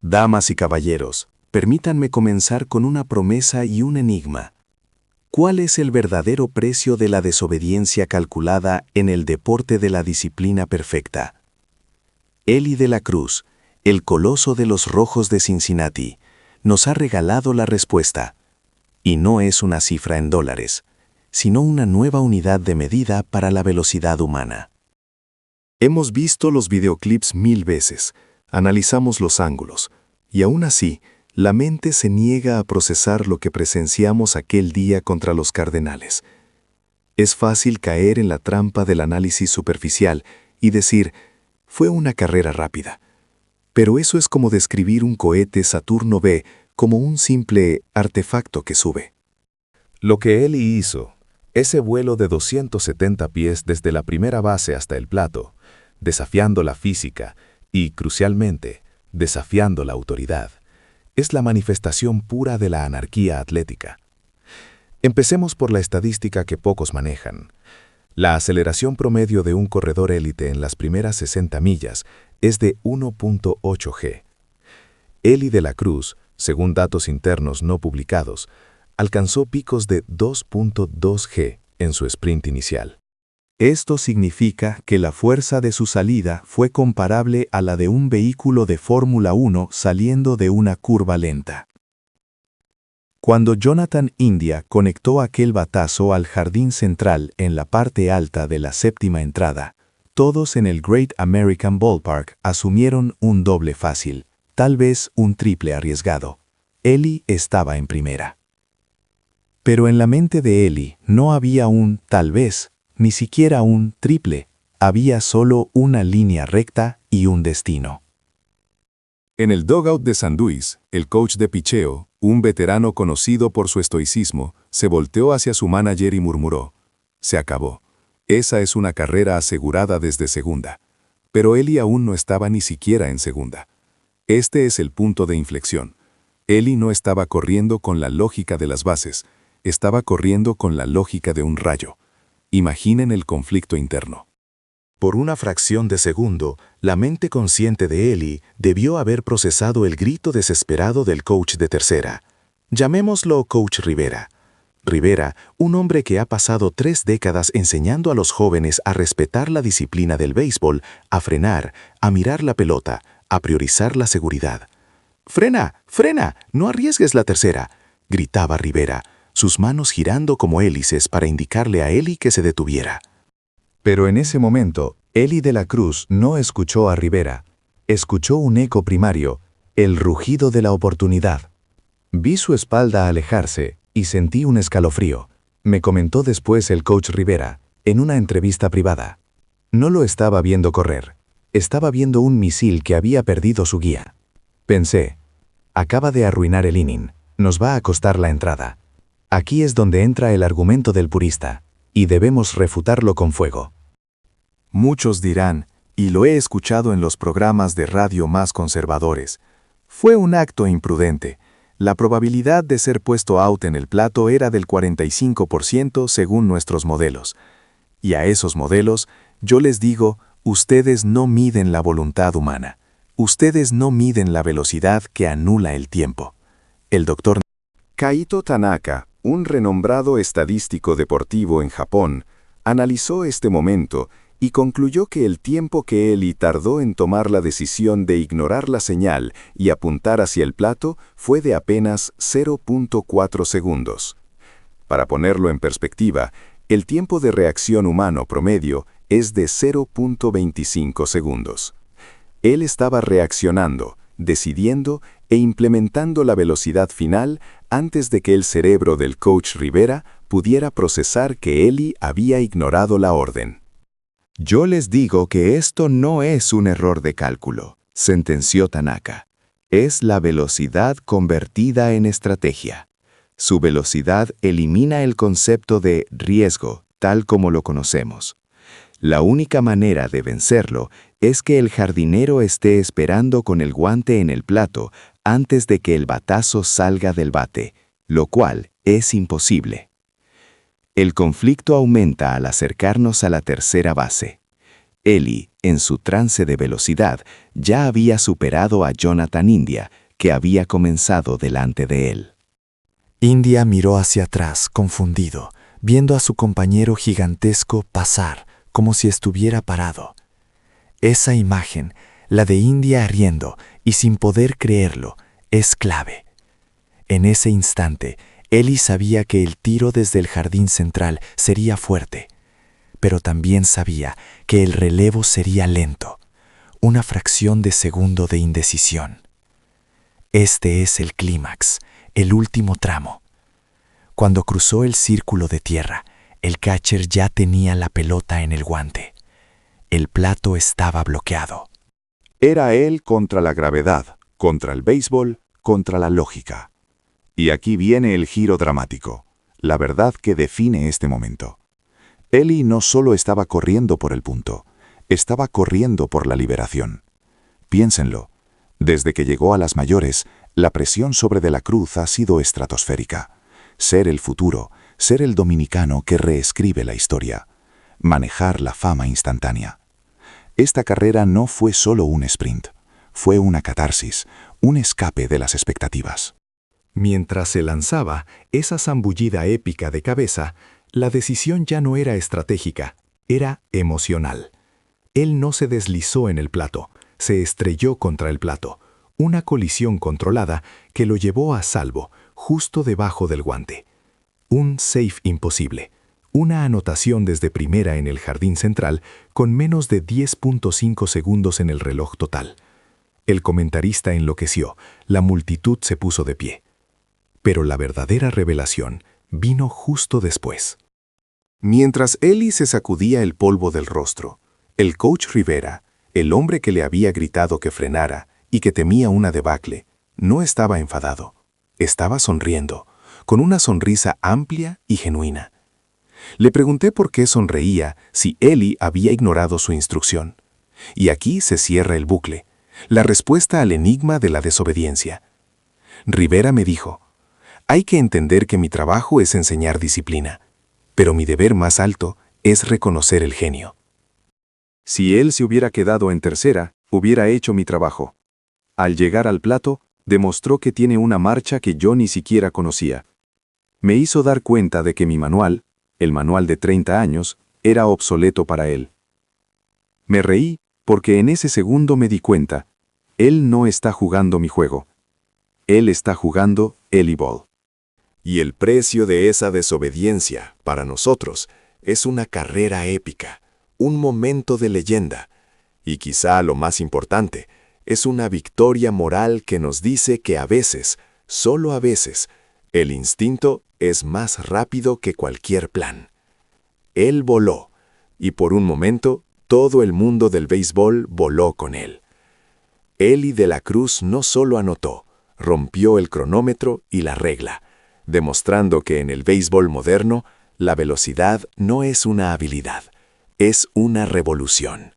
Damas y caballeros, permítanme comenzar con una promesa y un enigma. ¿Cuál es el verdadero precio de la desobediencia calculada en el deporte de la disciplina perfecta? Eli de la Cruz, el coloso de los Rojos de Cincinnati, nos ha regalado la respuesta. Y no es una cifra en dólares, sino una nueva unidad de medida para la velocidad humana. Hemos visto los videoclips 1000 veces, analizamos los ángulos, y aún así, la mente se niega a procesar lo que presenciamos aquel día contra los Cardenales. Es fácil caer en la trampa del análisis superficial y decir, fue una carrera rápida. Pero eso es como describir un cohete Saturno B como un simple artefacto que sube. Lo que Eli hizo, ese vuelo de 270 pies desde la primera base hasta el plato, desafiando la física y, crucialmente, desafiando la autoridad, es la manifestación pura de la anarquía atlética. Empecemos por la estadística que pocos manejan. La aceleración promedio de un corredor élite en las primeras 60 millas es de 1.8 g. Eli de la Cruz, según datos internos no publicados, alcanzó picos de 2.2 g en su sprint inicial. Esto significa que la fuerza de su salida fue comparable a la de un vehículo de Fórmula 1 saliendo de una curva lenta. Cuando Jonathan India conectó aquel batazo al jardín central en la parte alta de la séptima entrada, todos en el Great American Ballpark asumieron un doble fácil, tal vez un triple arriesgado. Eli estaba en primera. Pero en la mente de Eli no había un tal vez, ni siquiera un triple, había solo una línea recta y un destino. En el dugout de San Luis, el coach de picheo, un veterano conocido por su estoicismo, se volteó hacia su manager y murmuró, «Se acabó. Esa es una carrera asegurada desde segunda». Pero Eli aún no estaba ni siquiera en segunda. Este es el punto de inflexión. Eli no estaba corriendo con la lógica de las bases, estaba corriendo con la lógica de un rayo. Imaginen el conflicto interno. Por una fracción de segundo, la mente consciente de Eli debió haber procesado el grito desesperado del coach de tercera. Llamémoslo Coach Rivera. Rivera, un hombre que ha pasado 3 décadas enseñando a los jóvenes a respetar la disciplina del béisbol, a frenar, a mirar la pelota, a priorizar la seguridad. «¡Frena! ¡Frena! ¡No arriesgues la tercera!», gritaba Rivera, sus manos girando como hélices para indicarle a Eli que se detuviera. Pero en ese momento, Eli de la Cruz no escuchó a Rivera. Escuchó un eco primario, el rugido de la oportunidad. Vi su espalda alejarse y sentí un escalofrío, me comentó después el coach Rivera, en una entrevista privada. No lo estaba viendo correr, estaba viendo un misil que había perdido su guía. Pensé, acaba de arruinar el inning, nos va a costar la entrada. Aquí es donde entra el argumento del purista, y debemos refutarlo con fuego. Muchos dirán, y lo he escuchado en los programas de radio más conservadores, fue un acto imprudente. La probabilidad de ser puesto out en el plato era del 45% según nuestros modelos. Y a esos modelos, yo les digo, ustedes no miden la voluntad humana. Ustedes no miden la velocidad que anula el tiempo. El doctor Kaito Tanaka, un renombrado estadístico deportivo en Japón, analizó este momento y concluyó que el tiempo que Eli tardó en tomar la decisión de ignorar la señal y apuntar hacia el plato fue de apenas 0.4 segundos. Para ponerlo en perspectiva, el tiempo de reacción humano promedio es de 0.25 segundos. Él estaba reaccionando, decidiendo e implementando la velocidad final antes de que el cerebro del coach Rivera pudiera procesar que Eli había ignorado la orden. Yo les digo que esto no es un error de cálculo, sentenció Tanaka. Es la velocidad convertida en estrategia. Su velocidad elimina el concepto de riesgo, tal como lo conocemos. La única manera de vencerlo es que el jardinero esté esperando con el guante en el plato antes de que el batazo salga del bate, lo cual es imposible. El conflicto aumenta al acercarnos a la tercera base. Eli, en su trance de velocidad, ya había superado a Jonathan India, que había comenzado delante de él. India miró hacia atrás, confundido, viendo a su compañero gigantesco pasar, como si estuviera parado. Esa imagen, la de India riendo y sin poder creerlo, es clave. En ese instante, Eli sabía que el tiro desde el jardín central sería fuerte, pero también sabía que el relevo sería lento, una fracción de segundo de indecisión. Este es el clímax, el último tramo. Cuando cruzó el círculo de tierra, el catcher ya tenía la pelota en el guante. El plato estaba bloqueado. Era él contra la gravedad, contra el béisbol, contra la lógica. Y aquí viene el giro dramático, la verdad que define este momento. Eli no solo estaba corriendo por el punto, estaba corriendo por la liberación. Piénsenlo, desde que llegó a las mayores, la presión sobre De la Cruz ha sido estratosférica. Ser el futuro, ser el dominicano que reescribe la historia, manejar la fama instantánea. Esta carrera no fue solo un sprint, fue una catarsis, un escape de las expectativas. Mientras se lanzaba esa zambullida épica de cabeza, la decisión ya no era estratégica, era emocional. Él no se deslizó en el plato, se estrelló contra el plato, una colisión controlada que lo llevó a salvo, justo debajo del guante. Un safe imposible, una anotación desde primera en el jardín central con menos de 10.5 segundos en el reloj total. El comentarista enloqueció, la multitud se puso de pie. Pero la verdadera revelación vino justo después. Mientras Eli se sacudía el polvo del rostro, el coach Rivera, el hombre que le había gritado que frenara y que temía una debacle, no estaba enfadado. Estaba sonriendo, con una sonrisa amplia y genuina. Le pregunté por qué sonreía si Eli había ignorado su instrucción. Y aquí se cierra el bucle, la respuesta al enigma de la desobediencia. Rivera me dijo: hay que entender que mi trabajo es enseñar disciplina, pero mi deber más alto es reconocer el genio. Si él se hubiera quedado en tercera, hubiera hecho mi trabajo. Al llegar al plato, demostró que tiene una marcha que yo ni siquiera conocía. Me hizo dar cuenta de que mi manual, el manual de 30 años, era obsoleto para él. Me reí porque en ese segundo me di cuenta, él no está jugando mi juego. Él está jugando Eli Ball. Y el precio de esa desobediencia, para nosotros, es una carrera épica, un momento de leyenda, y quizá lo más importante, es una victoria moral que nos dice que a veces, solo a veces, el instinto es más rápido que cualquier plan. Él voló, y por un momento, todo el mundo del béisbol voló con él. Eli de la Cruz no solo anotó, rompió el cronómetro y la regla, demostrando que en el béisbol moderno, la velocidad no es una habilidad, es una revolución.